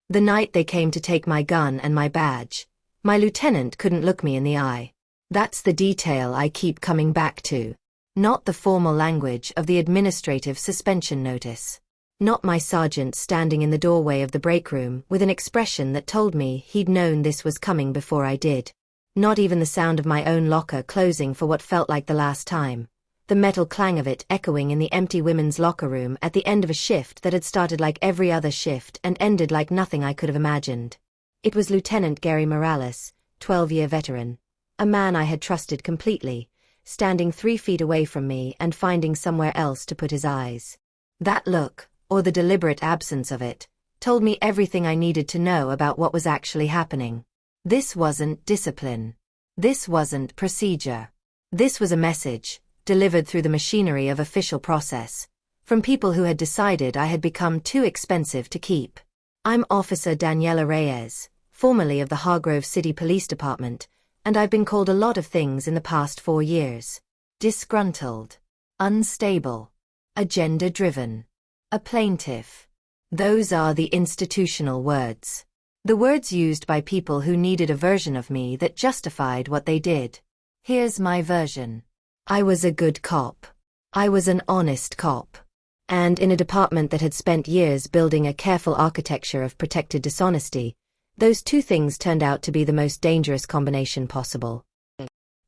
The night they came to take my gun and my badge, my lieutenant couldn't look me in the eye. That's the detail I keep coming back to. Not the formal language of the administrative suspension notice. Not my sergeant standing in the doorway of the break room with an expression that told me he'd known this was coming before I did. Not even the sound of my own locker closing for what felt like the last time. The metal clang of it echoing in the empty women's locker room at the end of a shift that had started like every other shift and ended like nothing I could have imagined. It was Lieutenant Gary Morales, 12-year veteran, a man I had trusted completely, standing 3 feet away from me and finding somewhere else to put his eyes. That look, or the deliberate absence of it, told me everything I needed to know about what was actually happening. This wasn't discipline. This wasn't procedure. This was a message, delivered through the machinery of official process, from people who had decided I had become too expensive to keep. I'm Officer Daniella Reyes, formerly of the Hargrove City Police Department, and I've been called a lot of things in the past 4 years. Disgruntled. Unstable. Agenda-driven. A plaintiff. Those are the institutional words. The words used by people who needed a version of me that justified what they did. Here's my version. I was a good cop. I was an honest cop. And in a department that had spent years building a careful architecture of protected dishonesty, those two things turned out to be the most dangerous combination possible.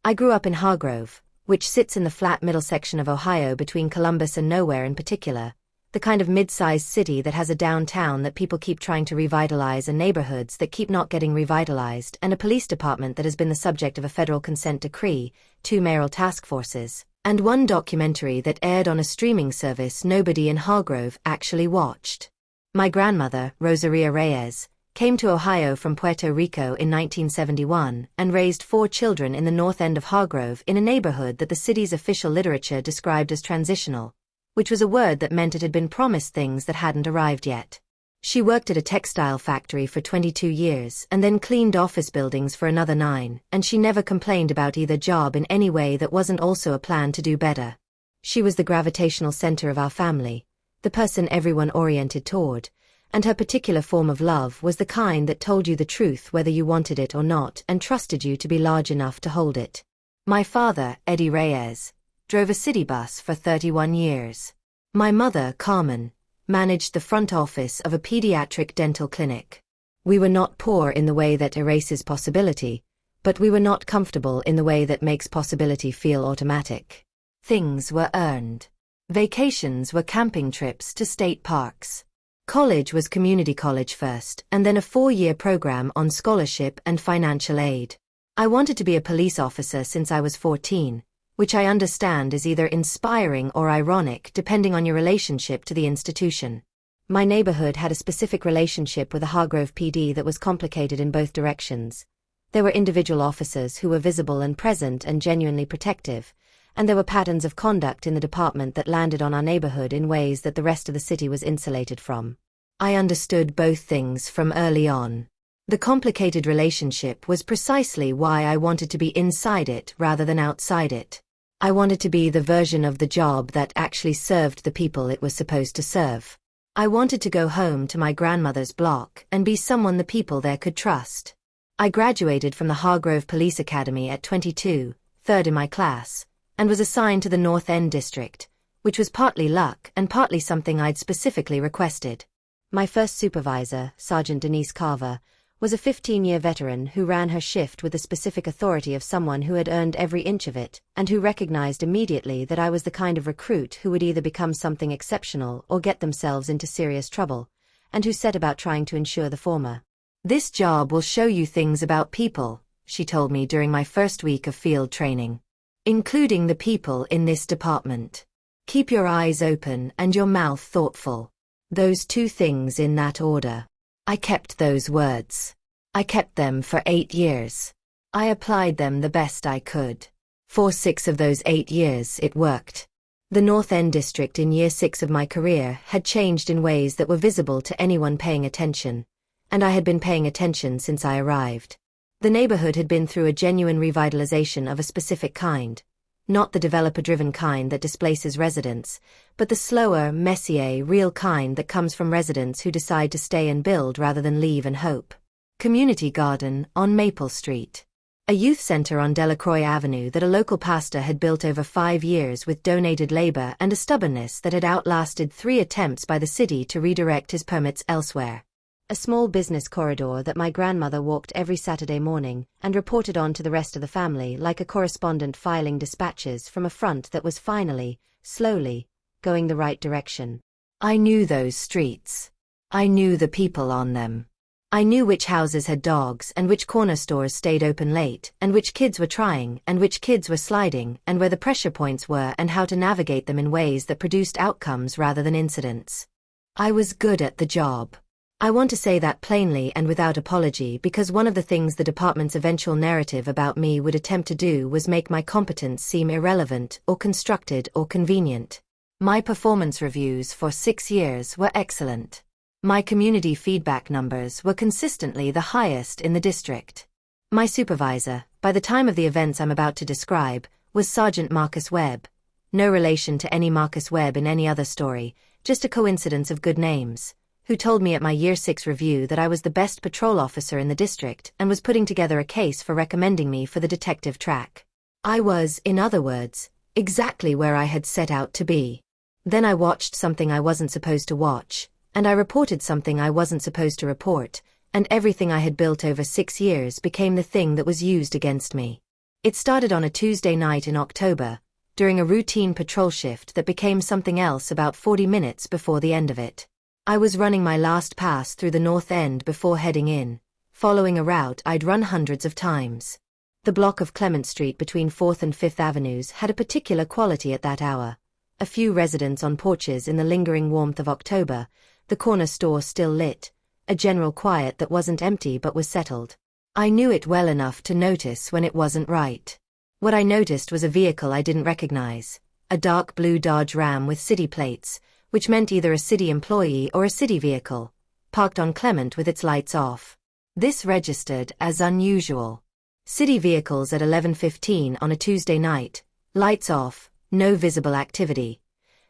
I grew up in Hargrove, which sits in the flat middle section of Ohio between Columbus and nowhere in particular, the kind of mid-sized city that has a downtown that people keep trying to revitalize and neighborhoods that keep not getting revitalized and a police department that has been the subject of a federal consent decree, 2 mayoral task forces, and 1 documentary that aired on a streaming service nobody in Hargrove actually watched. My grandmother, Rosaria Reyes, came to Ohio from Puerto Rico in 1971 and raised 4 children in the north end of Hargrove in a neighborhood that the city's official literature described as transitional, which was a word that meant it had been promised things that hadn't arrived yet. She worked at a textile factory for 22 years and then cleaned office buildings for another 9, and she never complained about either job in any way that wasn't also a plan to do better. She was the gravitational center of our family, the person everyone oriented toward, and her particular form of love was the kind that told you the truth whether you wanted it or not and trusted you to be large enough to hold it. My father, Eddie Reyes, drove a city bus for 31 years. My mother, Carmen, managed the front office of a pediatric dental clinic. We were not poor in the way that erases possibility, but we were not comfortable in the way that makes possibility feel automatic. Things were earned. Vacations were camping trips to state parks. College was community college first, and then a 4-year program on scholarship and financial aid. I wanted to be a police officer since I was 14, which I understand is either inspiring or ironic depending on your relationship to the institution. My neighborhood had a specific relationship with the Hargrove PD that was complicated in both directions. There were individual officers who were visible and present and genuinely protective, and there were patterns of conduct in the department that landed on our neighborhood in ways that the rest of the city was insulated from. I understood both things from early on. The complicated relationship was precisely why I wanted to be inside it rather than outside it. I wanted to be the version of the job that actually served the people it was supposed to serve. I wanted to go home to my grandmother's block and be someone the people there could trust. I graduated from the Hargrove Police Academy at 22, 3rd in my class, and was assigned to the North End District, which was partly luck and partly something I'd specifically requested. My first supervisor, Sergeant Denise Carver, was a 15-year veteran who ran her shift with the specific authority of someone who had earned every inch of it, and who recognized immediately that I was the kind of recruit who would either become something exceptional or get themselves into serious trouble, and who set about trying to ensure the former. "This job will show you things about people," she told me during my first week of field training. "Including the people in this department. Keep your eyes open and your mouth thoughtful." Those 2 things in that order. I kept those words. I kept them for 8 years. I applied them the best I could. For 6 of those 8 years it worked. The North End District in year 6 of my career had changed in ways that were visible to anyone paying attention, and I had been paying attention since I arrived. The neighborhood had been through a genuine revitalization of a specific kind. Not the developer-driven kind that displaces residents, but the slower, messier, real kind that comes from residents who decide to stay and build rather than leave and hope. Community garden on Maple Street. A youth center on Delacroix Avenue that a local pastor had built over 5 years with donated labor and a stubbornness that had outlasted 3 attempts by the city to redirect his permits elsewhere. A small business corridor that my grandmother walked every Saturday morning and reported on to the rest of the family like a correspondent filing dispatches from a front that was finally, slowly, going the right direction. I knew those streets. I knew the people on them. I knew which houses had dogs and which corner stores stayed open late, and which kids were trying and which kids were sliding, and where the pressure points were and how to navigate them in ways that produced outcomes rather than incidents. I was good at the job. I want to say that plainly and without apology because one of the things the department's eventual narrative about me would attempt to do was make my competence seem irrelevant or constructed or convenient. My performance reviews for 6 years were excellent. My community feedback numbers were consistently the highest in the district. My supervisor, by the time of the events I'm about to describe, was Sergeant Marcus Webb. No relation to any Marcus Webb in any other story, just a coincidence of good names, who told me at my Year 6 review that I was the best patrol officer in the district and was putting together a case for recommending me for the detective track. I was, in other words, exactly where I had set out to be. Then I watched something I wasn't supposed to watch, and I reported something I wasn't supposed to report, and everything I had built over 6 years became the thing that was used against me. It started on a Tuesday night in October, during a routine patrol shift that became something else about 40 minutes before the end of it. I was running my last pass through the North End before heading in, following a route I'd run hundreds of times. The block of Clement Street between 4th and 5th Avenues had a particular quality at that hour. A few residents on porches in the lingering warmth of October, the corner store still lit, a general quiet that wasn't empty but was settled. I knew it well enough to notice when it wasn't right. What I noticed was a vehicle I didn't recognize, a dark blue Dodge Ram with city plates, which meant either a city employee or a city vehicle, parked on Clement with its lights off. This registered as unusual. City vehicles at 11:15 on a Tuesday night, lights off, no visible activity.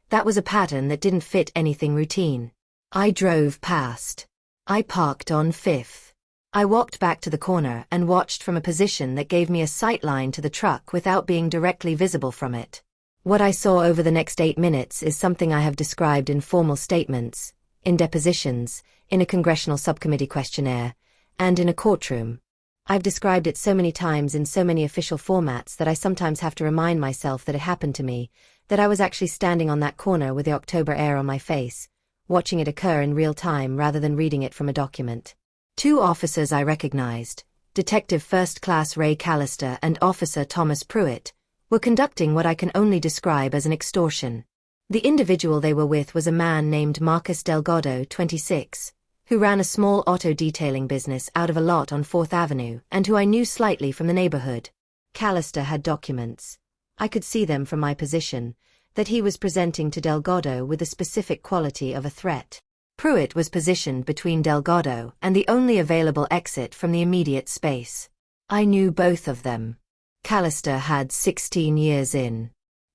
That was a pattern that didn't fit anything routine. I drove past. I parked on 5th. I walked back to the corner and watched from a position that gave me a sight line to the truck without being directly visible from it. What I saw over the next 8 minutes is something I have described in formal statements, in depositions, in a congressional subcommittee questionnaire, and in a courtroom. I've described it so many times in so many official formats that I sometimes have to remind myself that it happened to me, that I was actually standing on that corner with the October air on my face, watching it occur in real time rather than reading it from a document. 2 officers I recognized, Detective First Class Ray Callister and Officer Thomas Pruitt, were conducting what I can only describe as an extortion. The individual they were with was a man named Marcus Delgado, 26, who ran a small auto detailing business out of a lot on 4th Avenue and who I knew slightly from the neighborhood. Callister had documents. I could see them from my position, that he was presenting to Delgado with the specific quality of a threat. Pruitt was positioned between Delgado and the only available exit from the immediate space. I knew both of them. Callister had 16 years in.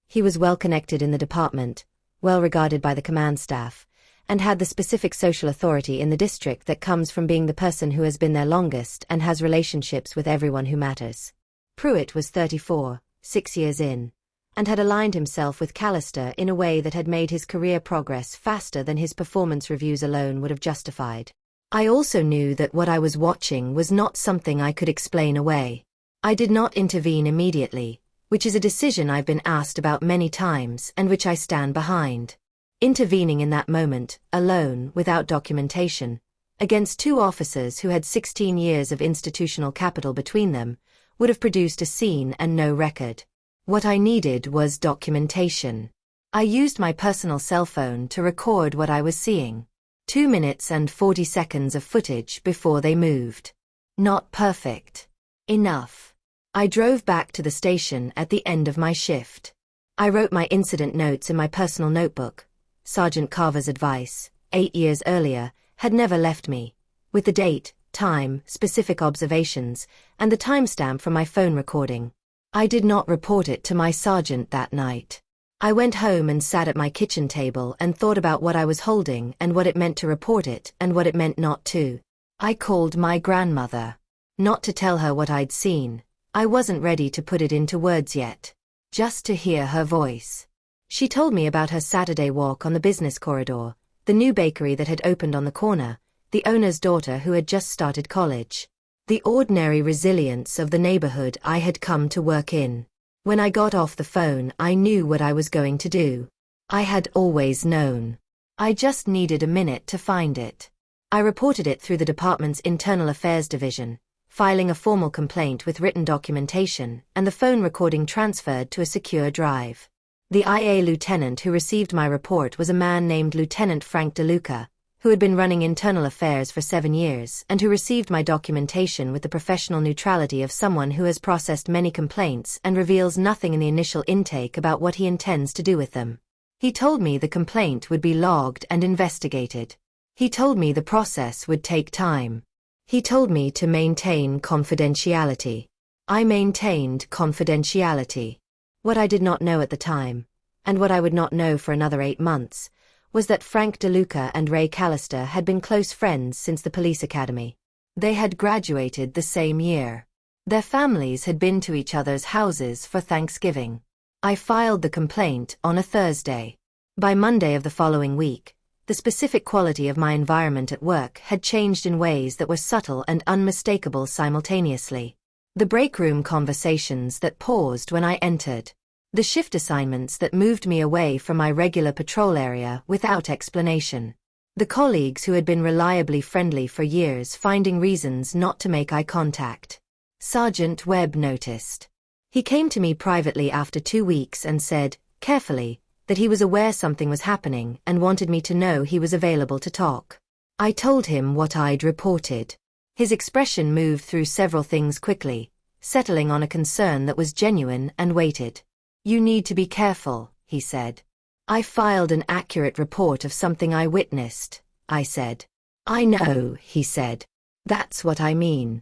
He was well connected in the department, well regarded by the command staff, and had the specific social authority in the district that comes from being the person who has been there longest and has relationships with everyone who matters. Pruitt was 34, 6 years in, and had aligned himself with Callister in a way that had made his career progress faster than his performance reviews alone would have justified. I also knew that what I was watching was not something I could explain away. I did not intervene immediately, which is a decision I've been asked about many times and which I stand behind. Intervening in that moment, alone, without documentation, against 2 officers who had 16 years of institutional capital between them, would have produced a scene and no record. What I needed was documentation. I used my personal cell phone to record what I was seeing. 2 minutes and 40 seconds of footage before they moved. Not perfect. Enough. I drove back to the station at the end of my shift. I wrote my incident notes in my personal notebook. Sergeant Carver's advice, 8 years earlier, had never left me, with the date, time, specific observations, and the timestamp from my phone recording. I did not report it to my sergeant that night. I went home and sat at my kitchen table and thought about what I was holding and what it meant to report it and what it meant not to. I called my grandmother. Not to tell her what I'd seen. I wasn't ready to put it into words yet. Just to hear her voice. She told me about her Saturday walk on the business corridor, the new bakery that had opened on the corner, the owner's daughter who had just started college. The ordinary resilience of the neighborhood I had come to work in. When I got off the phone, I knew what I was going to do. I had always known. I just needed a minute to find it. I reported it through the department's Internal Affairs Division, filing a formal complaint with written documentation and the phone recording transferred to a secure drive. The IA lieutenant who received my report was a man named Lieutenant Frank DeLuca, who had been running internal affairs for 7 years and who received my documentation with the professional neutrality of someone who has processed many complaints and reveals nothing in the initial intake about what he intends to do with them. He told me the complaint would be logged and investigated. He told me the process would take time. He told me to maintain confidentiality. I maintained confidentiality. What I did not know at the time, and what I would not know for another 8 months, was that Frank DeLuca and Ray Callister had been close friends since the police academy. They had graduated the same year. Their families had been to each other's houses for Thanksgiving. I filed the complaint on a Thursday. By Monday of the following week, the specific quality of my environment at work had changed in ways that were subtle and unmistakable simultaneously. The break room conversations that paused when I entered. The shift assignments that moved me away from my regular patrol area without explanation. The colleagues who had been reliably friendly for years finding reasons not to make eye contact. Sergeant Webb noticed. He came to me privately after 2 weeks and said, carefully, that he was aware something was happening and wanted me to know he was available to talk. I told him what I'd reported. His expression moved through several things quickly, settling on a concern that was genuine and weighted. You need to be careful, he said. I filed an accurate report of something I witnessed, I said. I know, he said. That's what I mean.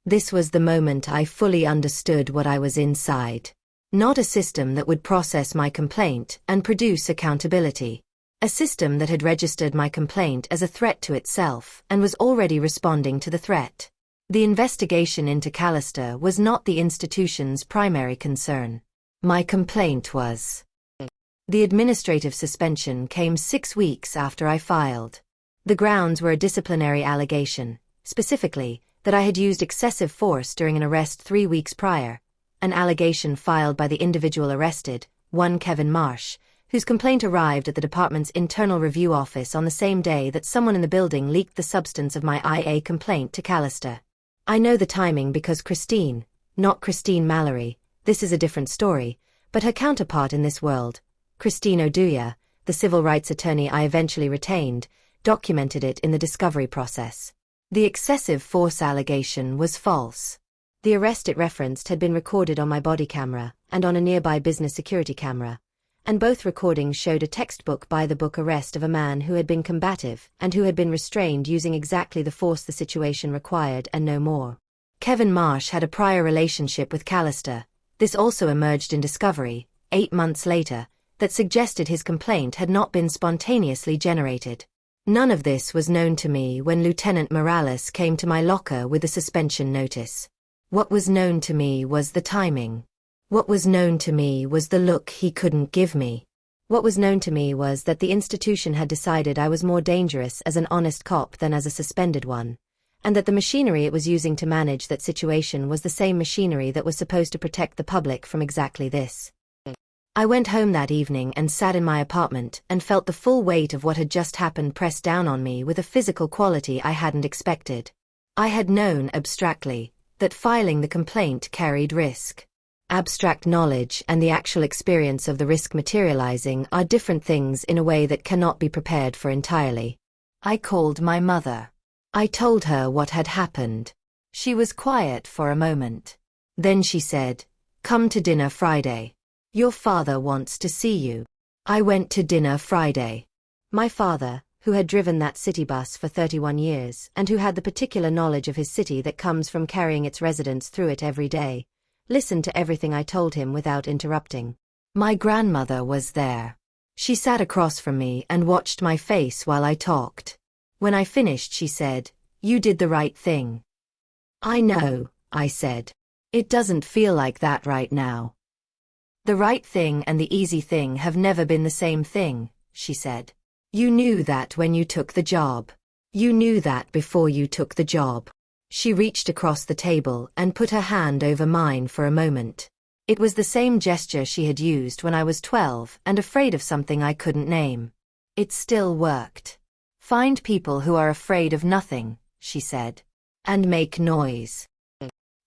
This was the moment I fully understood what I was inside. Not a system that would process my complaint and produce accountability. A system that had registered my complaint as a threat to itself and was already responding to the threat. The investigation into Callister was not the institution's primary concern. My complaint was. The administrative suspension came 6 weeks after I filed. The grounds were a disciplinary allegation, specifically, that I had used excessive force during an arrest 3 weeks prior, an allegation filed by the individual arrested, one Kevin Marsh, whose complaint arrived at the department's internal review office on the same day that someone in the building leaked the substance of my IA complaint to Callister. I know the timing because Christine, not Christine Mallory, this is a different story, but her counterpart in this world, Christine Oduya, the civil rights attorney I eventually retained, documented it in the discovery process. The excessive force allegation was false. The arrest it referenced had been recorded on my body camera and on a nearby business security camera, and both recordings showed a textbook by-the-book arrest of a man who had been combative and who had been restrained using exactly the force the situation required and no more. Kevin Marsh had a prior relationship with Callister. This also emerged in discovery, 8 months later, that suggested his complaint had not been spontaneously generated. None of this was known to me when Lieutenant Morales came to my locker with a suspension notice. What was known to me was the timing. What was known to me was the look he couldn't give me. What was known to me was that the institution had decided I was more dangerous as an honest cop than as a suspended one, and that the machinery it was using to manage that situation was the same machinery that was supposed to protect the public from exactly this. I went home that evening and sat in my apartment and felt the full weight of what had just happened pressed down on me with a physical quality I hadn't expected. I had known abstractly that filing the complaint carried risk. Abstract knowledge and the actual experience of the risk materializing are different things in a way that cannot be prepared for entirely. I called my mother. I told her what had happened. She was quiet for a moment. Then she said, "Come to dinner Friday. Your father wants to see you." I went to dinner Friday. My father, who had driven that city bus for 31 years and who had the particular knowledge of his city that comes from carrying its residents through it every day, listened to everything I told him without interrupting. My grandmother was there. She sat across from me and watched my face while I talked. When I finished, she said, "You did the right thing." "I know," I said. "It doesn't feel like that right now." "The right thing and the easy thing have never been the same thing," she said. "You knew that when you took the job. You knew that before you took the job." She reached across the table and put her hand over mine for a moment. It was the same gesture she had used when I was 12 and afraid of something I couldn't name. It still worked. "Find people who are afraid of nothing," she said. "And make noise."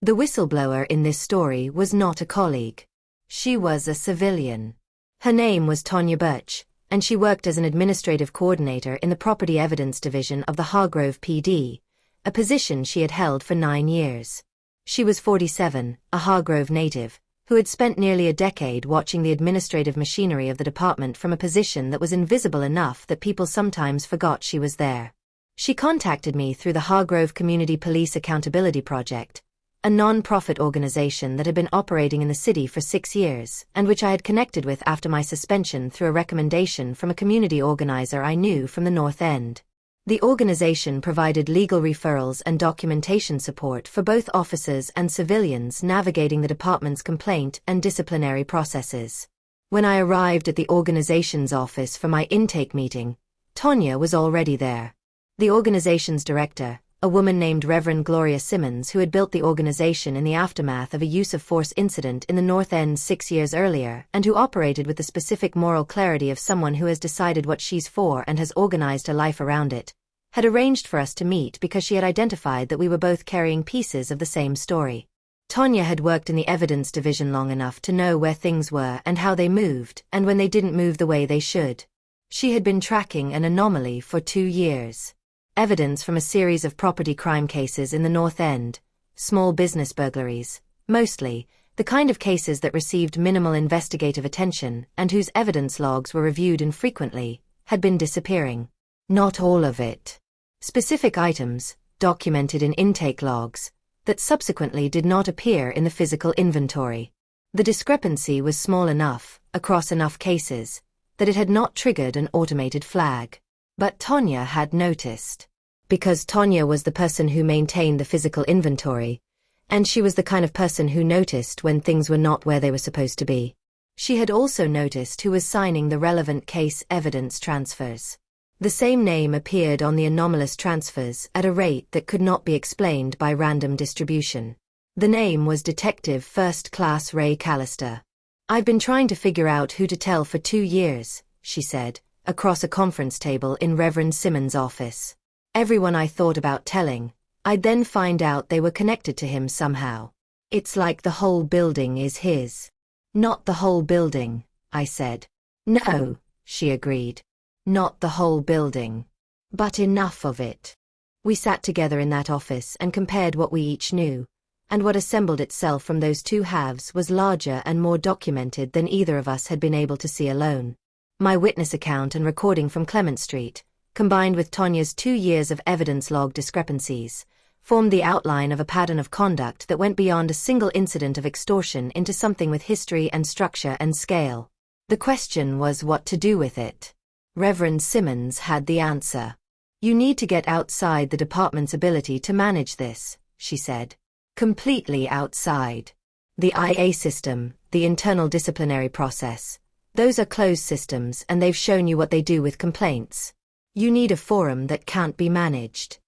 The whistleblower in this story was not a colleague. She was a civilian. Her name was Tonya Birch, and she worked as an administrative coordinator in the Property Evidence Division of the Hargrove PD, a position she had held for 9 years. She was 47, a Hargrove native, who had spent nearly a decade watching the administrative machinery of the department from a position that was invisible enough that people sometimes forgot she was there. She contacted me through the Hargrove Community Police Accountability Project, a non-profit organization that had been operating in the city for 6 years, and which I had connected with after my suspension through a recommendation from a community organizer I knew from the North End. The organization provided legal referrals and documentation support for both officers and civilians navigating the department's complaint and disciplinary processes. When I arrived at the organization's office for my intake meeting, Tonya was already there. The organization's director, a woman named Reverend Gloria Simmons, who had built the organization in the aftermath of a use-of-force incident in the North End 6 years earlier, and who operated with the specific moral clarity of someone who has decided what she's for and has organized her life around it, had arranged for us to meet because she had identified that we were both carrying pieces of the same story. Tonya had worked in the evidence division long enough to know where things were and how they moved, and when they didn't move the way they should. She had been tracking an anomaly for 2 years. Evidence from a series of property crime cases in the North End, small business burglaries, mostly, the kind of cases that received minimal investigative attention and whose evidence logs were reviewed infrequently, had been disappearing. Not all of it. Specific items, documented in intake logs, that subsequently did not appear in the physical inventory. The discrepancy was small enough, across enough cases, that it had not triggered an automated flag. But Tonya had noticed. Because Tonya was the person who maintained the physical inventory, and she was the kind of person who noticed when things were not where they were supposed to be. She had also noticed who was signing the relevant case evidence transfers. The same name appeared on the anomalous transfers at a rate that could not be explained by random distribution. The name was Detective First Class Ray Callister. "I've been trying to figure out who to tell for 2 years, she said, across a conference table in Reverend Simmons' office. Everyone I thought about telling, I'd then find out they were connected to him somehow. It's like the whole building is his." "Not the whole building," I said. "No," she agreed. "Not the whole building. But enough of it." We sat together in that office and compared what we each knew, and what assembled itself from those two halves was larger and more documented than either of us had been able to see alone. My witness account and recording from Clement Street, combined with Tonya's 2 years of evidence log discrepancies, formed the outline of a pattern of conduct that went beyond a single incident of extortion into something with history and structure and scale. The question was what to do with it. Reverend Simmons had the answer. "You need to get outside the department's ability to manage this," she said. "Completely outside. The IA system, the internal disciplinary process, those are closed systems and they've shown you what they do with complaints. You need a forum that can't be managed."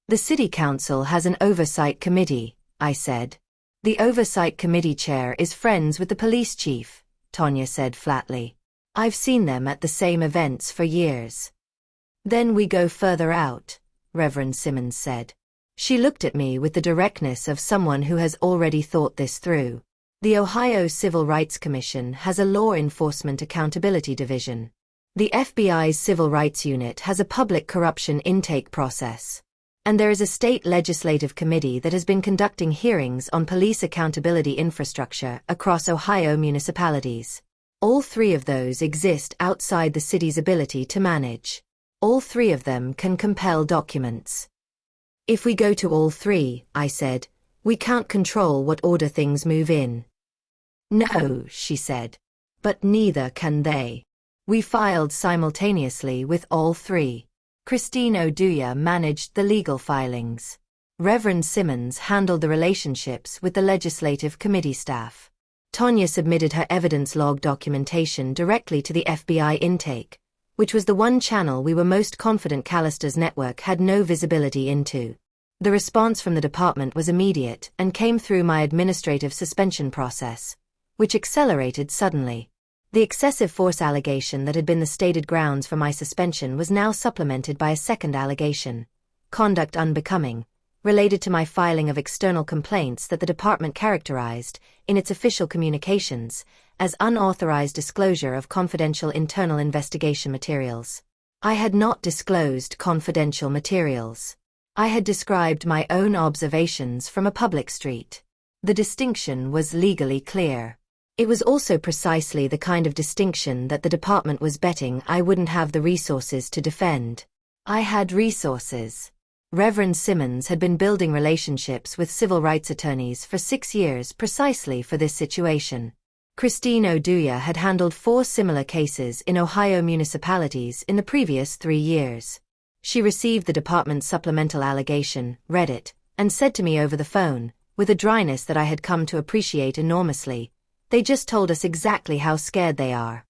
"The City Council has an oversight committee," I said. "The oversight committee chair is friends with the police chief," Tonya said flatly. "I've seen them at the same events for years." "Then we go further out," Reverend Simmons said. She looked at me with the directness of someone who has already thought this through. "The Ohio Civil Rights Commission has a law enforcement accountability division. The FBI's Civil Rights Unit has a public corruption intake process. And there is a state legislative committee that has been conducting hearings on police accountability infrastructure across Ohio municipalities. All 3 of those exist outside the city's ability to manage. All 3 of them can compel documents." "If we go to all 3, I said, We can't control what order things move in. No, she said. But neither can they. We filed simultaneously with all three. Christine Oduya managed the legal filings. Reverend Simmons handled the relationships with the legislative committee staff. Tonya submitted her evidence log documentation directly to the FBI intake, which was the one channel we were most confident Callister's network had no visibility into. The response from the department was immediate and came through my administrative suspension process, which accelerated suddenly. The excessive force allegation that had been the stated grounds for my suspension was now supplemented by a second allegation, conduct unbecoming, related to my filing of external complaints that the department characterized, in its official communications, as unauthorized disclosure of confidential internal investigation materials. I had not disclosed confidential materials. I had described my own observations from a public street. The distinction was legally clear. It was also precisely the kind of distinction that the department was betting I wouldn't have the resources to defend. I had resources. Reverend Simmons had been building relationships with civil rights attorneys for 6 years precisely for this situation. Christine Oduya had handled 4 similar cases in Ohio municipalities in the previous 3 years. She received the department's supplemental allegation, read it, and said to me over the phone, with a dryness that I had come to appreciate enormously, "They just told us exactly how scared they are."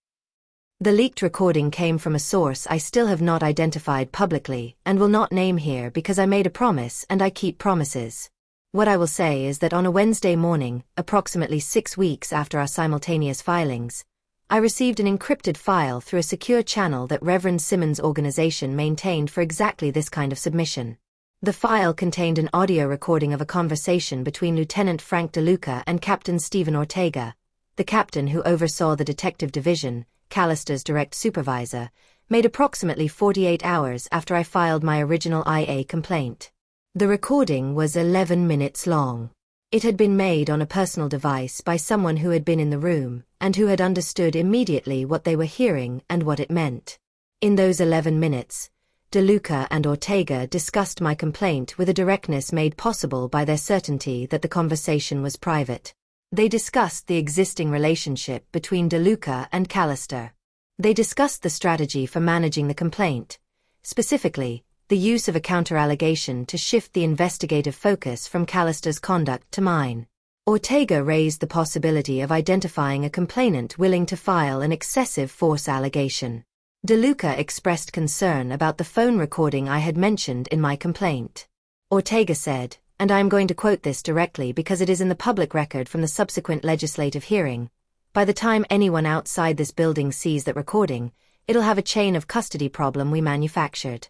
The leaked recording came from a source I still have not identified publicly and will not name here because I made a promise and I keep promises. What I will say is that on a Wednesday morning, approximately 6 weeks after our simultaneous filings, I received an encrypted file through a secure channel that Reverend Simmons' organization maintained for exactly this kind of submission. The file contained an audio recording of a conversation between Lieutenant Frank DeLuca and Captain Stephen Ortega, the captain who oversaw the detective division, Callister's direct supervisor, made approximately 48 hours after I filed my original IA complaint. The recording was 11 minutes long. It had been made on a personal device by someone who had been in the room and who had understood immediately what they were hearing and what it meant. In those 11 minutes, DeLuca and Ortega discussed my complaint with a directness made possible by their certainty that the conversation was private. They discussed the existing relationship between DeLuca and Callister. They discussed the strategy for managing the complaint, specifically, the use of a counter-allegation to shift the investigative focus from Callister's conduct to mine. Ortega raised the possibility of identifying a complainant willing to file an excessive force allegation. DeLuca expressed concern about the phone recording I had mentioned in my complaint. Ortega said, and I am going to quote this directly because it is in the public record from the subsequent legislative hearing, "By the time anyone outside this building sees that recording, it'll have a chain of custody problem we manufactured."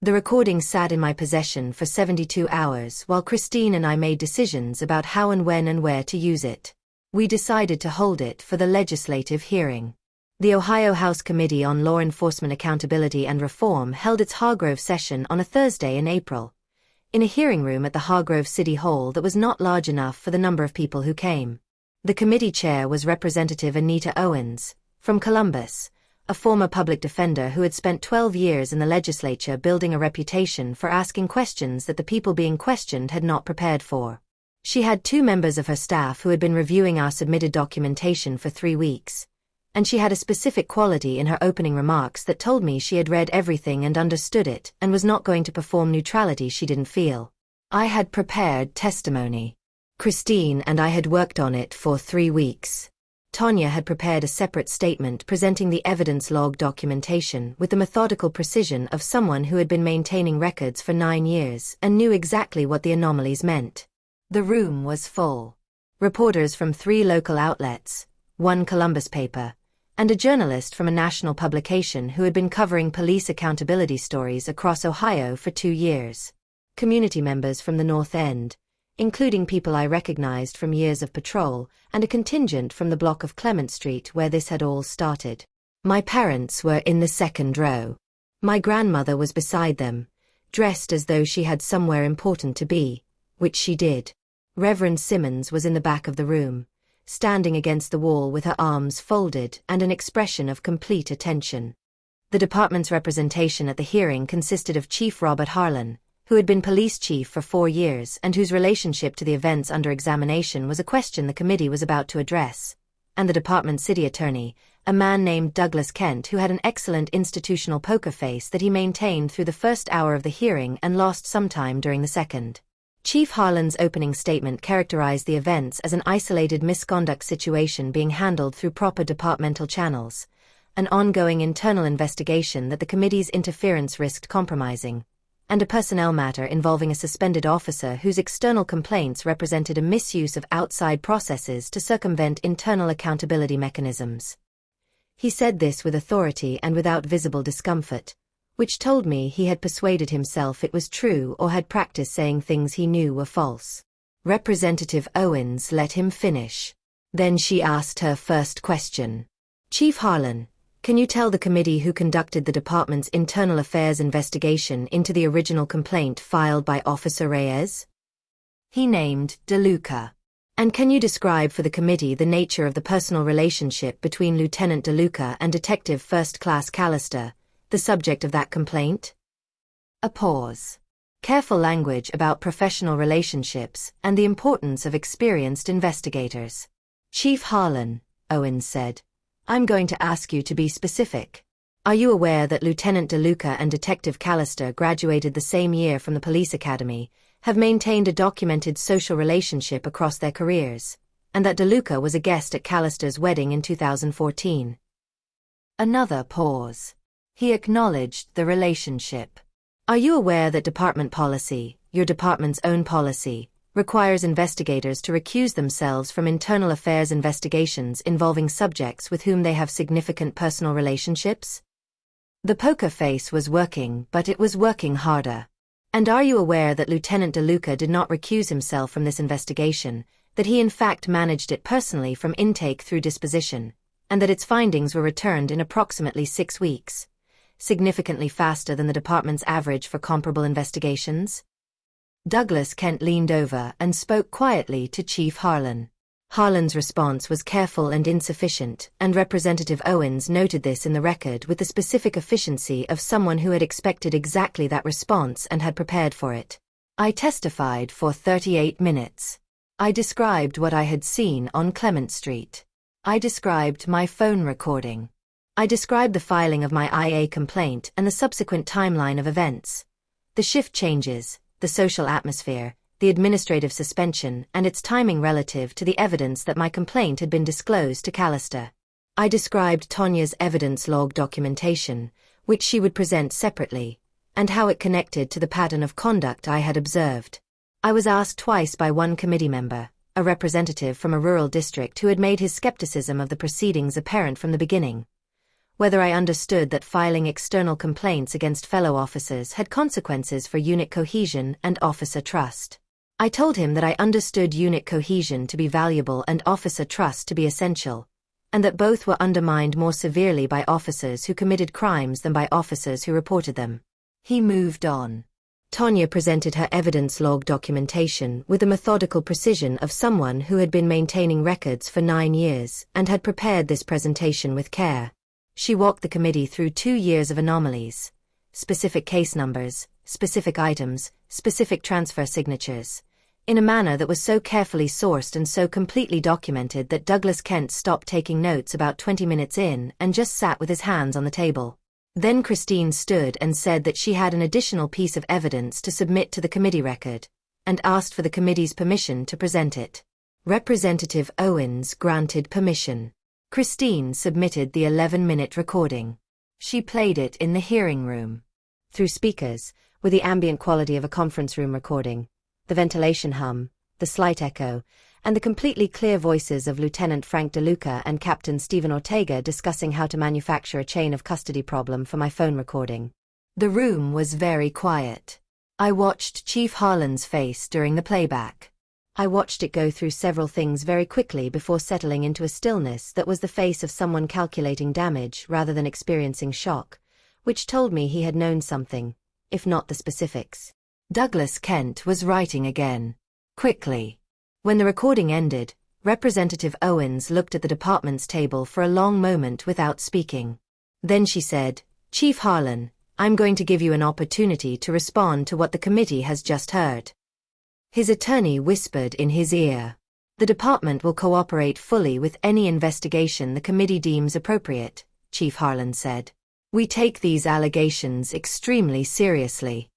The recording sat in my possession for 72 hours while Christine and I made decisions about how and when and where to use it. We decided to hold it for the legislative hearing. The Ohio House Committee on Law Enforcement Accountability and Reform held its Hargrove session on a Thursday in April, in a hearing room at the Hargrove City Hall that was not large enough for the number of people who came. The committee chair was Representative Anita Owens, from Columbus, a former public defender who had spent 12 years in the legislature building a reputation for asking questions that the people being questioned had not prepared for. She had 2 members of her staff who had been reviewing our submitted documentation for 3 weeks, and she had a specific quality in her opening remarks that told me she had read everything and understood it and was not going to perform neutrality she didn't feel. I had prepared testimony. Christine and I had worked on it for 3 weeks. Tonya had prepared a separate statement presenting the evidence log documentation with the methodical precision of someone who had been maintaining records for 9 years and knew exactly what the anomalies meant. The room was full. Reporters from 3 local outlets, 1 Columbus paper, and a journalist from a national publication who had been covering police accountability stories across Ohio for 2 years. Community members from the North End, including people I recognized from years of patrol, and a contingent from the block of Clement Street where this had all started. My parents were in the 2nd row. My grandmother was beside them, dressed as though she had somewhere important to be, which she did. Reverend Simmons was in the back of the room, standing against the wall with her arms folded and an expression of complete attention. The department's representation at the hearing consisted of Chief Robert Harlan, who had been police chief for 4 years and whose relationship to the events under examination was a question the committee was about to address, and the department's city attorney, a man named Douglas Kent, who had an excellent institutional poker face that he maintained through the first hour of the hearing and lost sometime during the second. Chief Harlan's opening statement characterized the events as an isolated misconduct situation being handled through proper departmental channels, an ongoing internal investigation that the committee's interference risked compromising, and a personnel matter involving a suspended officer whose external complaints represented a misuse of outside processes to circumvent internal accountability mechanisms. He said this with authority and without visible discomfort, which told me he had persuaded himself it was true or had practiced saying things he knew were false. Representative Owens let him finish. Then she asked her first question. Chief Harlan, can you tell the committee who conducted the department's internal affairs investigation into the original complaint filed by Officer Reyes? He named DeLuca. And can you describe for the committee the nature of the personal relationship between Lieutenant DeLuca and Detective First Class Callister, the subject of that complaint? A pause. Careful language about professional relationships and the importance of experienced investigators. Chief Harlan, Owens said, I'm going to ask you to be specific. Are you aware that Lieutenant DeLuca and Detective Callister graduated the same year from the police academy, have maintained a documented social relationship across their careers, and that DeLuca was a guest at Callister's wedding in 2014? Another pause. He acknowledged the relationship. Are you aware that department policy, your department's own policy, requires investigators to recuse themselves from internal affairs investigations involving subjects with whom they have significant personal relationships? The poker face was working, but it was working harder. And are you aware that Lieutenant DeLuca did not recuse himself from this investigation, that he in fact managed it personally from intake through disposition, and that its findings were returned in approximately 6 weeks? Significantly faster than the department's average for comparable investigations? Douglas Kent leaned over and spoke quietly to Chief Harlan. Harlan's response was careful and insufficient, and Representative Owens noted this in the record with the specific efficiency of someone who had expected exactly that response and had prepared for it. I testified for 38 minutes. I described what I had seen on Clement Street. I described my phone recording. I described the filing of my IA complaint and the subsequent timeline of events. The shift changes, the social atmosphere, the administrative suspension, and its timing relative to the evidence that my complaint had been disclosed to Callister. I described Tonya's evidence log documentation, which she would present separately, and how it connected to the pattern of conduct I had observed. I was asked twice by one committee member, a representative from a rural district who had made his skepticism of the proceedings apparent from the beginning, whether I understood that filing external complaints against fellow officers had consequences for unit cohesion and officer trust. I told him that I understood unit cohesion to be valuable and officer trust to be essential, and that both were undermined more severely by officers who committed crimes than by officers who reported them. He moved on. Tonya presented her evidence log documentation with the methodical precision of someone who had been maintaining records for 9 years and had prepared this presentation with care. She walked the committee through 2 years of anomalies, specific case numbers, specific items, specific transfer signatures, in a manner that was so carefully sourced and so completely documented that Douglas Kent stopped taking notes about 20 minutes in and just sat with his hands on the table. Then Christine stood and said that she had an additional piece of evidence to submit to the committee record, and asked for the committee's permission to present it. Representative Owens granted permission. Christine submitted the 11-minute recording. She played it in the hearing room. Through speakers, with the ambient quality of a conference room recording, the ventilation hum, the slight echo, and the completely clear voices of Lieutenant Frank DeLuca and Captain Stephen Ortega discussing how to manufacture a chain of custody problem for my phone recording. The room was very quiet. I watched Chief Harlan's face during the playback. I watched it go through several things very quickly before settling into a stillness that was the face of someone calculating damage rather than experiencing shock, which told me he had known something, if not the specifics. Douglas Kent was writing again. Quickly. When the recording ended, Representative Owens looked at the department's table for a long moment without speaking. Then she said, Chief Harlan, I'm going to give you an opportunity to respond to what the committee has just heard. His attorney whispered in his ear. The department will cooperate fully with any investigation the committee deems appropriate, Chief Harlan said. We take these allegations extremely seriously.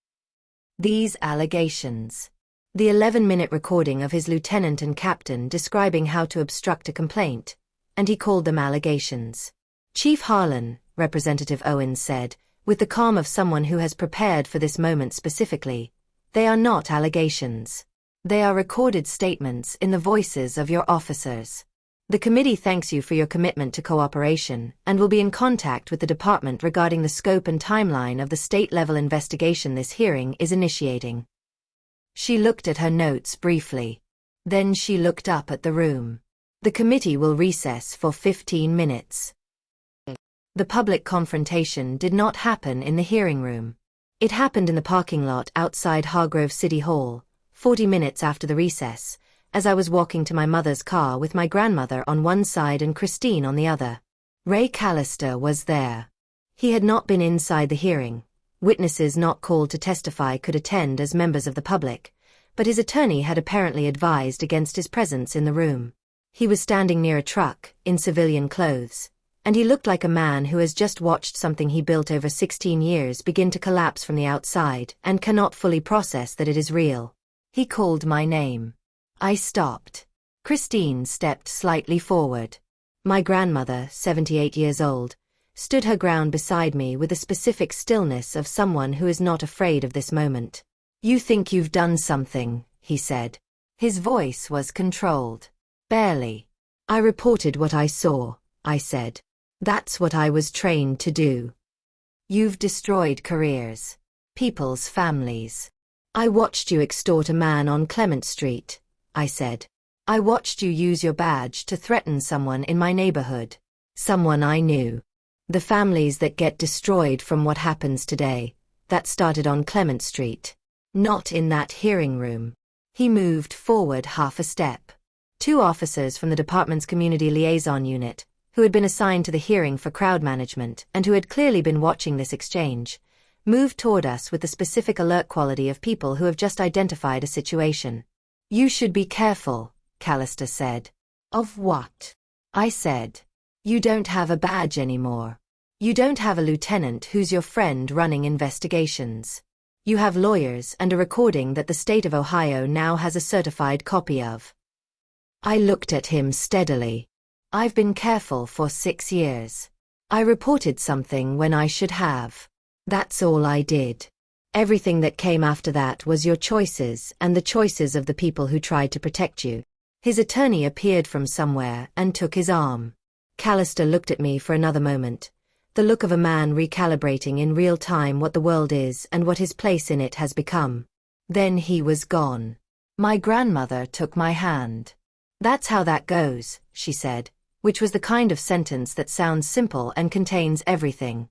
These allegations. The 11-minute recording of his lieutenant and captain describing how to obstruct a complaint, and he called them allegations. Chief Harlan, Representative Owens said, with the calm of someone who has prepared for this moment specifically, they are not allegations. They are recorded statements in the voices of your officers. The committee thanks you for your commitment to cooperation and will be in contact with the department regarding the scope and timeline of the state-level investigation this hearing is initiating. She looked at her notes briefly. Then she looked up at the room. The committee will recess for 15 minutes. The public confrontation did not happen in the hearing room. It happened in the parking lot outside Hargrove City Hall, 40 minutes after the recess, as I was walking to my mother's car with my grandmother on one side and Christine on the other. Ray Callister was there. He had not been inside the hearing. Witnesses not called to testify could attend as members of the public, but his attorney had apparently advised against his presence in the room. He was standing near a truck, in civilian clothes, and he looked like a man who has just watched something he built over 16 years begin to collapse from the outside and cannot fully process that it is real. He called my name. I stopped. Christine stepped slightly forward. My grandmother, 78 years old, stood her ground beside me with the specific stillness of someone who is not afraid of this moment. You think you've done something, he said. His voice was controlled. Barely. I reported what I saw, I said. That's what I was trained to do. You've destroyed careers. People's families. I watched you extort a man on Clement Street, I said. I watched you use your badge to threaten someone in my neighborhood. Someone I knew. The families that get destroyed from what happens today, that started on Clement Street. Not in that hearing room. He moved forward half a step. 2 officers from the department's community liaison unit, who had been assigned to the hearing for crowd management and who had clearly been watching this exchange, moved toward us with the specific alert quality of people who have just identified a situation. You should be careful, Callister said. Of what? I said. You don't have a badge anymore. You don't have a lieutenant who's your friend running investigations. You have lawyers and a recording that the state of Ohio now has a certified copy of. I looked at him steadily. I've been careful for 6 years. I reported something when I should have. That's all I did. Everything that came after that was your choices and the choices of the people who tried to protect you. His attorney appeared from somewhere and took his arm. Callister looked at me for another moment, the look of a man recalibrating in real time what the world is and what his place in it has become. Then he was gone. My grandmother took my hand. That's how that goes, she said, which was the kind of sentence that sounds simple and contains everything.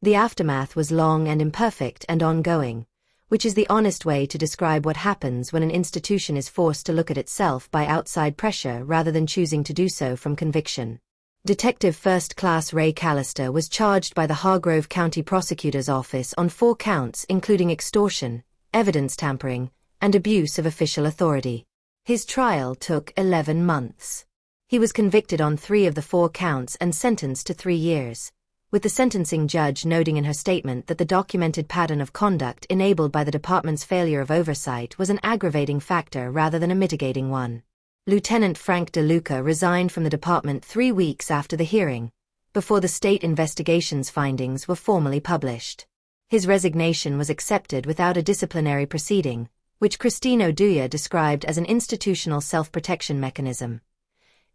The aftermath was long and imperfect and ongoing, which is the honest way to describe what happens when an institution is forced to look at itself by outside pressure rather than choosing to do so from conviction. Detective First Class Ray Callister was charged by the Hargrove County Prosecutor's Office on 4 counts including extortion, evidence tampering, and abuse of official authority. His trial took 11 months. He was convicted on 3 of the 4 counts and sentenced to 3 years, with the sentencing judge noting in her statement that the documented pattern of conduct enabled by the department's failure of oversight was an aggravating factor rather than a mitigating one. Lieutenant Frank DeLuca resigned from the department 3 weeks after the hearing, before the state investigation's findings were formally published. His resignation was accepted without a disciplinary proceeding, which Christine Oduya described as an institutional self-protection mechanism,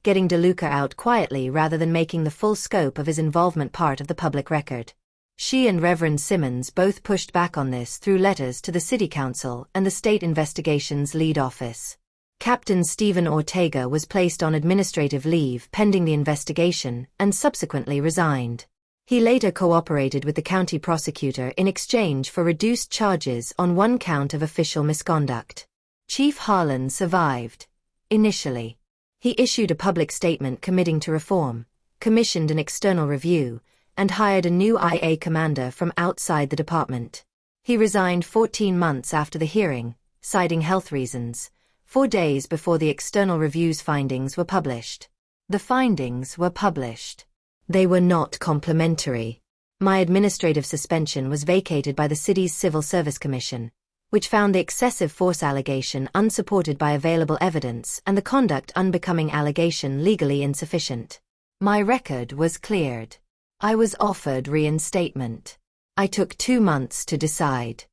getting DeLuca out quietly rather than making the full scope of his involvement part of the public record. She and Reverend Simmons both pushed back on this through letters to the City Council and the State Investigations Lead Office. Captain Stephen Ortega was placed on administrative leave pending the investigation and subsequently resigned. He later cooperated with the county prosecutor in exchange for reduced charges on 1 count of official misconduct. Chief Harlan survived. Initially, he issued a public statement committing to reform, commissioned an external review, and hired a new IA commander from outside the department. He resigned 14 months after the hearing, citing health reasons, 4 days before the external review's findings were published. The findings were published. They were not complimentary. My administrative suspension was vacated by the city's Civil Service Commission, which found the excessive force allegation unsupported by available evidence and the conduct unbecoming allegation legally insufficient. My record was cleared. I was offered reinstatement. I took 2 months to decide.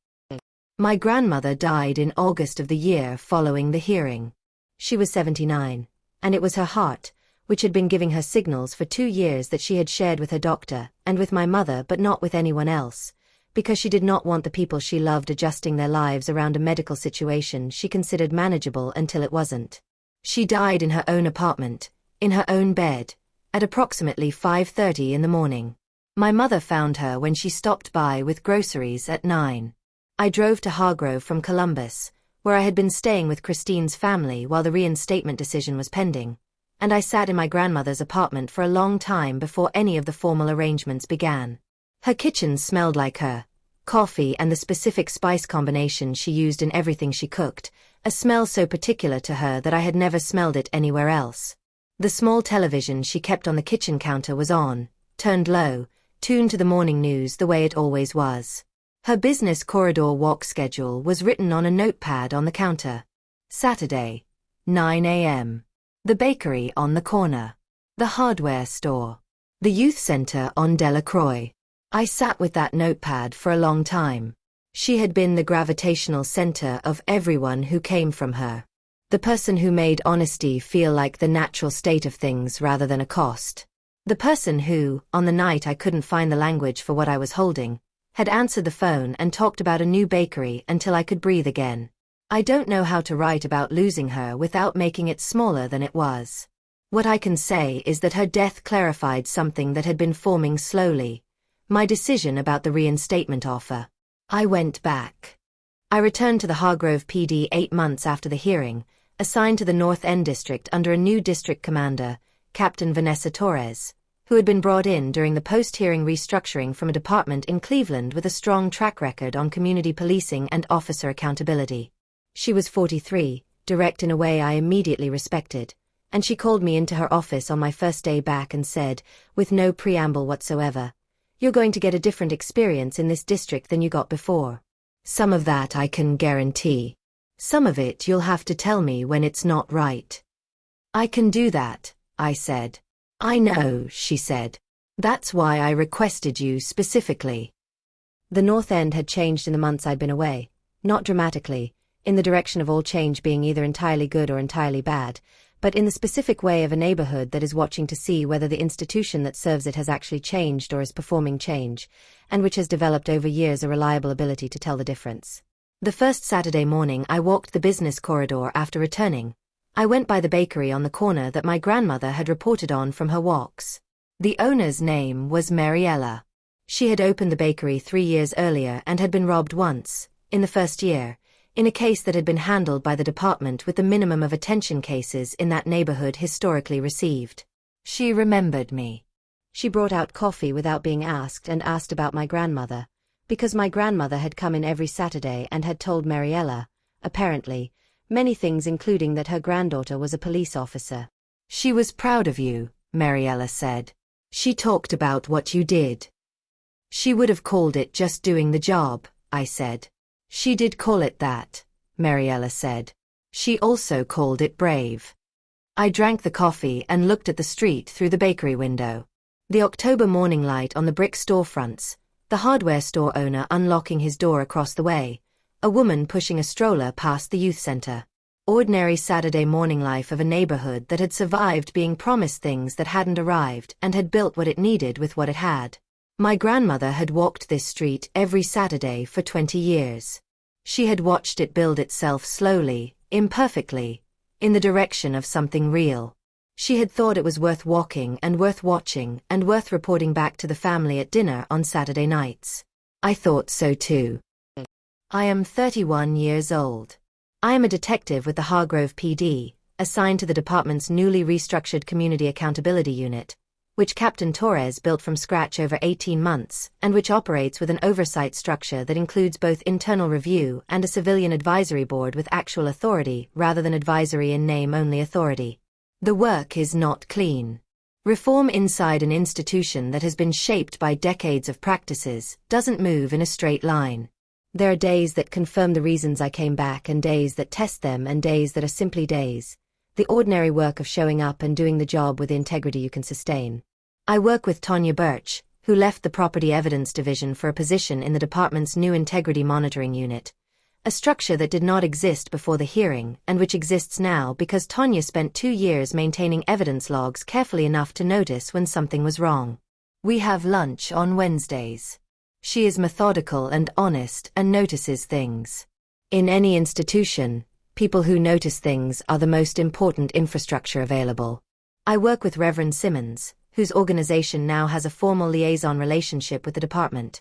My grandmother died in August of the year following the hearing. She was 79, and it was her heart, which had been giving her signals for 2 years, that she had shared with her doctor and with my mother but not with anyone else, because she did not want the people she loved adjusting their lives around a medical situation she considered manageable until it wasn't. She died in her own apartment, in her own bed, at approximately 5:30 in the morning. My mother found her when she stopped by with groceries at 9. I drove to Hargrove from Columbus, where I had been staying with Christine's family while the reinstatement decision was pending, and I sat in my grandmother's apartment for a long time before any of the formal arrangements began. Her kitchen smelled like her coffee and the specific spice combination she used in everything she cooked, a smell so particular to her that I had never smelled it anywhere else. The small television she kept on the kitchen counter was on, turned low, tuned to the morning news the way it always was. Her business corridor walk schedule was written on a notepad on the counter. Saturday, 9 a.m. The bakery on the corner. The hardware store. The youth center on Delacroix. I sat with that notepad for a long time. She had been the gravitational center of everyone who came from her. The person who made honesty feel like the natural state of things rather than a cost. The person who, on the night I couldn't find the language for what I was holding, had answered the phone and talked about a new bakery until I could breathe again. I don't know how to write about losing her without making it smaller than it was. What I can say is that her death clarified something that had been forming slowly. My decision about the reinstatement offer. I went back. I returned to the Hargrove PD 8 months after the hearing, assigned to the North End District under a new district commander, Captain Vanessa Torres, who had been brought in during the post-hearing restructuring from a department in Cleveland with a strong track record on community policing and officer accountability. She was 43, direct in a way I immediately respected, and she called me into her office on my first day back and said, with no preamble whatsoever, "You're going to get a different experience in this district than you got before. Some of that I can guarantee. Some of it you'll have to tell me when it's not right." "I can do that," I said. "I know," she said. "That's why I requested you specifically." The North End had changed in the months I'd been away, not dramatically, in the direction of all change being either entirely good or entirely bad, but in the specific way of a neighborhood that is watching to see whether the institution that serves it has actually changed or is performing change, and which has developed over years a reliable ability to tell the difference. The first Saturday morning I walked the business corridor after returning. I went by the bakery on the corner that my grandmother had reported on from her walks. The owner's name was Mariella. She had opened the bakery 3 years earlier and had been robbed once, in the first year, in a case that had been handled by the department with the minimum of attention cases in that neighborhood historically received. She remembered me. She brought out coffee without being asked and asked about my grandmother, because my grandmother had come in every Saturday and had told Mariella, apparently, many things including that her granddaughter was a police officer. "She was proud of you," Mariella said. "She talked about what you did." "She would have called it just doing the job," I said. "She did call it that," Mariella said. "She also called it brave." I drank the coffee and looked at the street through the bakery window. The October morning light on the brick storefronts, the hardware store owner unlocking his door across the way, a woman pushing a stroller past the youth center. Ordinary Saturday morning life of a neighborhood that had survived being promised things that hadn't arrived and had built what it needed with what it had. My grandmother had walked this street every Saturday for 20 years. She had watched it build itself slowly, imperfectly, in the direction of something real. She had thought it was worth walking and worth watching and worth reporting back to the family at dinner on Saturday nights. I thought so too. I am 31 years old. I am a detective with the Hargrove PD, assigned to the department's newly restructured Community Accountability Unit, which Captain Torres built from scratch over 18 months, and which operates with an oversight structure that includes both internal review and a civilian advisory board with actual authority rather than advisory in name-only authority. The work is not clean. Reform inside an institution that has been shaped by decades of practices doesn't move in a straight line. There are days that confirm the reasons I came back and days that test them and days that are simply days. The ordinary work of showing up and doing the job with the integrity you can sustain. I work with Tanya Birch, who left the Property Evidence Division for a position in the department's new Integrity Monitoring Unit, a structure that did not exist before the hearing and which exists now because Tanya spent 2 years maintaining evidence logs carefully enough to notice when something was wrong. We have lunch on Wednesdays. She is methodical and honest and notices things. In any institution, people who notice things are the most important infrastructure available. I work with Reverend Simmons, whose organization now has a formal liaison relationship with the department.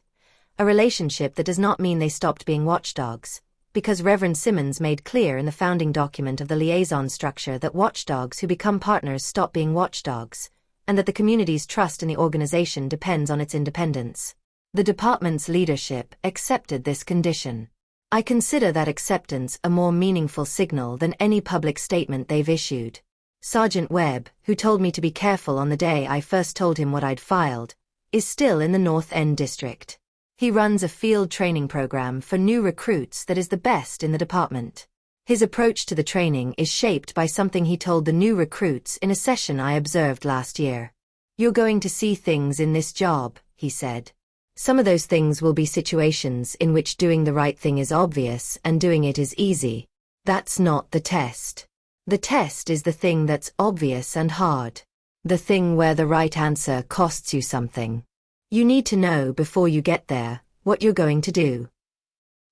A relationship that does not mean they stopped being watchdogs, because Reverend Simmons made clear in the founding document of the liaison structure that watchdogs who become partners stop being watchdogs, and that the community's trust in the organization depends on its independence. The department's leadership accepted this condition. I consider that acceptance a more meaningful signal than any public statement they've issued. Sergeant Webb, who told me to be careful on the day I first told him what I'd filed, is still in the North End district. He runs a field training program for new recruits that is the best in the department. His approach to the training is shaped by something he told the new recruits in a session I observed last year. "You're going to see things in this job," he said. "Some of those things will be situations in which doing the right thing is obvious and doing it is easy. That's not the test. The test is the thing that's obvious and hard. The thing where the right answer costs you something. You need to know before you get there what you're going to do."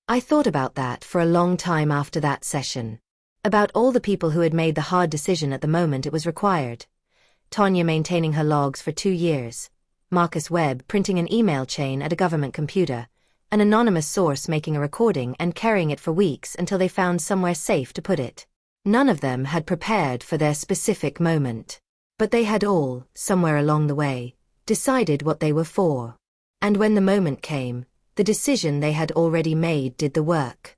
I thought about that for a long time after that session. About all the people who had made the hard decision at the moment it was required. Tanya maintaining her logs for 2 years. Marcus Webb printing an email chain at a government computer. An anonymous source making a recording and carrying it for weeks until they found somewhere safe to put it. None of them had prepared for their specific moment. But they had all, somewhere along the way, decided what they were for. And when the moment came, the decision they had already made did the work.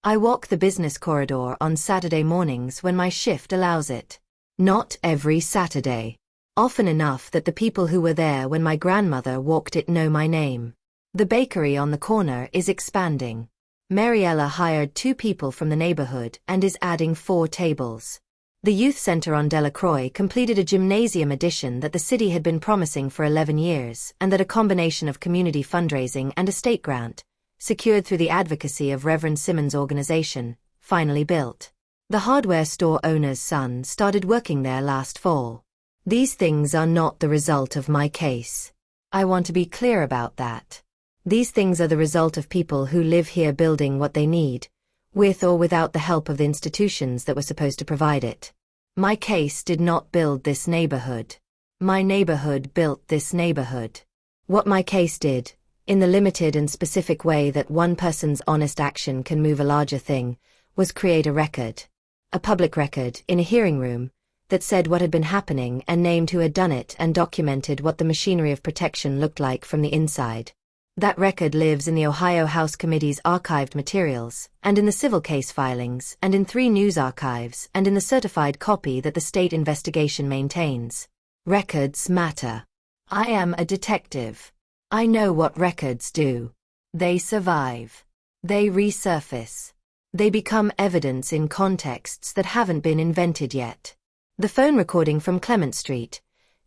I walk the business corridor on Saturday mornings when my shift allows it. Not every Saturday. Often enough that the people who were there when my grandmother walked it know my name. The bakery on the corner is expanding. Mariella hired 2 people from the neighborhood and is adding 4 tables. The youth center on Delacroix completed a gymnasium addition that the city had been promising for 11 years and that a combination of community fundraising and a state grant, secured through the advocacy of Reverend Simmons' organization, finally built. The hardware store owner's son started working there last fall. These things are not the result of my case. I want to be clear about that. These things are the result of people who live here building what they need, with or without the help of the institutions that were supposed to provide it. My case did not build this neighborhood. My neighborhood built this neighborhood. What my case did, in the limited and specific way that one person's honest action can move a larger thing, was create a record. A public record, in a hearing room, that said what had been happening and named who had done it and documented what the machinery of protection looked like from the inside. That record lives in the Ohio House Committee's archived materials, and in the civil case filings, and in 3 news archives, and in the certified copy that the state investigation maintains. Records matter. I am a detective. I know what records do. They survive. They resurface. They become evidence in contexts that haven't been invented yet. The phone recording from Clement Street,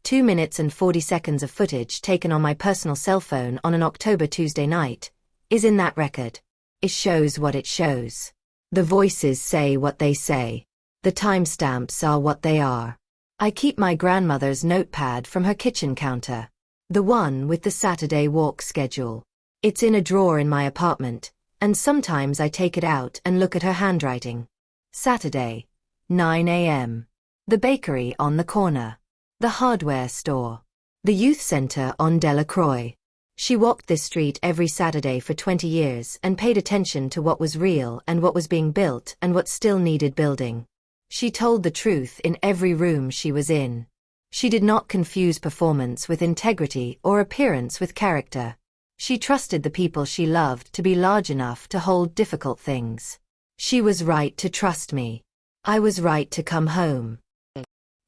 2 minutes and 40 seconds of footage taken on my personal cell phone on an October Tuesday night, is in that record. It shows what it shows. The voices say what they say. The timestamps are what they are. I keep my grandmother's notepad from her kitchen counter. The one with the Saturday walk schedule. It's in a drawer in my apartment, and sometimes I take it out and look at her handwriting. Saturday, 9 a.m. The bakery on the corner. The hardware store. The youth center on Delacroix. She walked this street every Saturday for 20 years and paid attention to what was real and what was being built and what still needed building. She told the truth in every room she was in. She did not confuse performance with integrity or appearance with character. She trusted the people she loved to be large enough to hold difficult things. She was right to trust me. I was right to come home.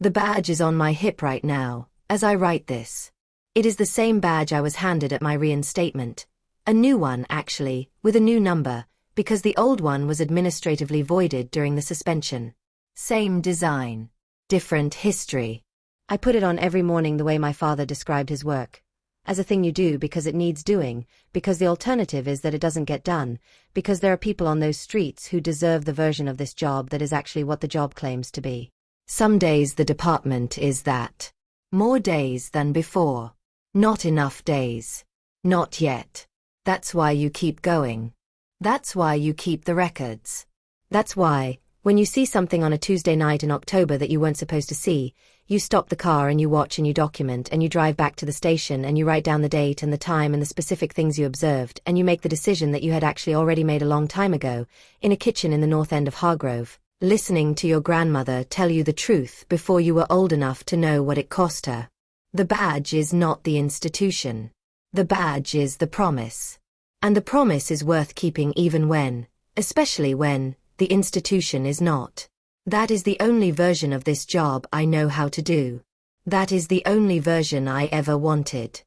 The badge is on my hip right now, as I write this. It is the same badge I was handed at my reinstatement. A new one, actually, with a new number, because the old one was administratively voided during the suspension. Same design. Different history. I put it on every morning the way my father described his work. As a thing you do because it needs doing, because the alternative is that it doesn't get done, because there are people on those streets who deserve the version of this job that is actually what the job claims to be. Some days the department is that. More days than before. Not enough days. Not yet. That's why you keep going. That's why you keep the records. That's why, when you see something on a Tuesday night in October that you weren't supposed to see, you stop the car and you watch and you document and you drive back to the station and you write down the date and the time and the specific things you observed and you make the decision that you had actually already made a long time ago, in a kitchen in the north end of Hargrove, listening to your grandmother tell you the truth before you were old enough to know what it cost her. The badge is not the institution. The badge is the promise. And the promise is worth keeping even when, especially when, the institution is not. That is the only version of this job I know how to do. That is the only version I ever wanted.